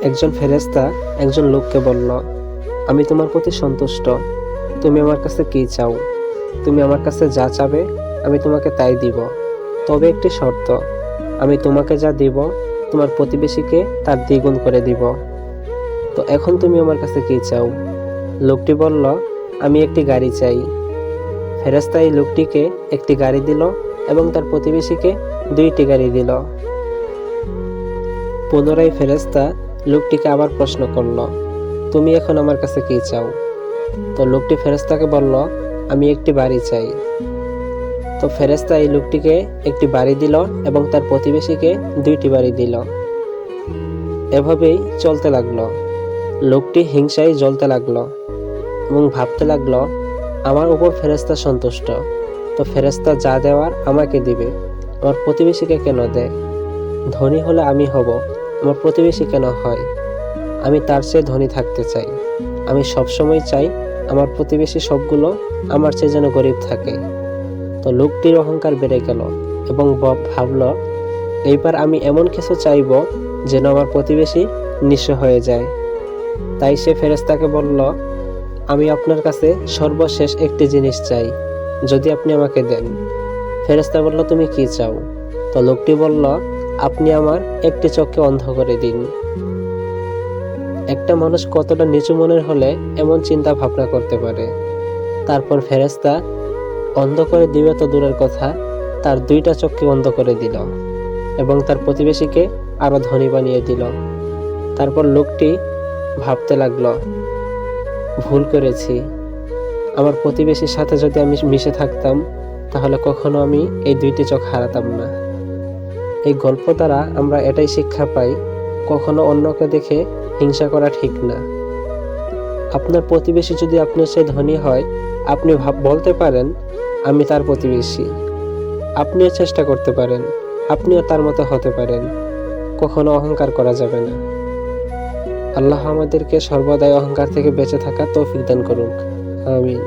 একজন ফেরেশতা একজন লোককে বলল, আমি তোমার প্রতি সন্তুষ্ট। তুমি আমার কাছে কি চাও? তুমি আমার কাছে যা চাবে আমি তোমাকে তাই দিব। তবে একটি শর্ত, আমি তোমাকে যা দিব তোমার প্রতিবেশীকে তার দ্বিগুণ করে দিব। তো এখন তুমি আমার কাছে কি চাও? লোকটি বলল, আমি একটি গাড়ি চাই। ফেরেশতা এই লোকটিকে একটি গাড়ি দিল এবং তার প্রতিবেশীকে 2টি গাড়ি দিল। পুনরায় ফেরেশতা লোকটিকে আবার প্রশ্ন করল, তুমি এখন আমার কাছে কি চাও? তো লোকটি ফেরেশতাকে বলল, আমি একটি বাড়ি চাই। তো ফেরেশতা এই লোকটিকে একটি বাড়ি দিল এবং তার প্রতিবেশীকে 2টি বাড়ি দিল। এভাবেই চলতে লাগলো। লোকটি হিংসায় জ্বলতে লাগলো এবং ভাবতে লাগলো, আমার উপর ফেরেশতা সন্তুষ্ট, তো ফেরেশতা যা দেওয়ার আমাকে দিবে, আমার প্রতিবেশীকে কেন দেয়? ধনী হলে আমি হব, আমার প্রতিবেশী কেন হয়? আমি তার চেয়ে ধনী থাকতে চাই। আমি সবসময় চাই আমার প্রতিবেশী সবগুলো আমার চেয়ে যেন গরিব থাকে। তো লোকটির অহংকার বেড়ে গেল এবং ভাবল, এইবার আমি এমন কিছু চাইব যেন আমার প্রতিবেশী নিঃস্ব হয়ে যায়। তাই সে ফেরেশতাকে বলল, আমি আপনার কাছে সর্বশেষ একটি জিনিস চাই, যদি আপনি আমাকে দেন। ফেরেশতা বলল, তুমি কি চাও? তো লোকটি বলল, আপনি আমার একটি চোখকে অন্ধ করে দিন। একটা মানুষ কতটা নিচু মনের হলে এমন চিন্তা ভাবনা করতে পারে? তারপর ফেরেশতা অন্ধ করে দিবে তো দূরের কথা, তার 2টা চোখকে অন্ধ করে দিল এবং তার প্রতিবেশীকে আরো ধনী বানিয়ে দিল। তারপর লোকটি ভাবতে লাগলো, ভুল করেছি। আমার প্রতিবেশীর সাথে যদি আমি মিশে থাকতাম তাহলে কখনো আমি এই 2টি চোখ হারাতাম না। এই গল্প দ্বারা আমরা এটাই শিক্ষা পাই, কখনো অন্যকে দেখে হিংসা করা ঠিক না। আপনার প্রতিবেশী যদি আপনার চেয়ে ধনী হয়, আপনি বলতে পারেন, আমি তার প্রতিবেশী। আপনিও চেষ্টা করতে পারেন, আপনিও তার মতো হতে পারেন। কখনো অহংকার করা যাবে না। আল্লাহ আমাদেরকে সর্বদাই অহংকার থেকে বেঁচে থাকা তৌফিক দান করুক। আমিন।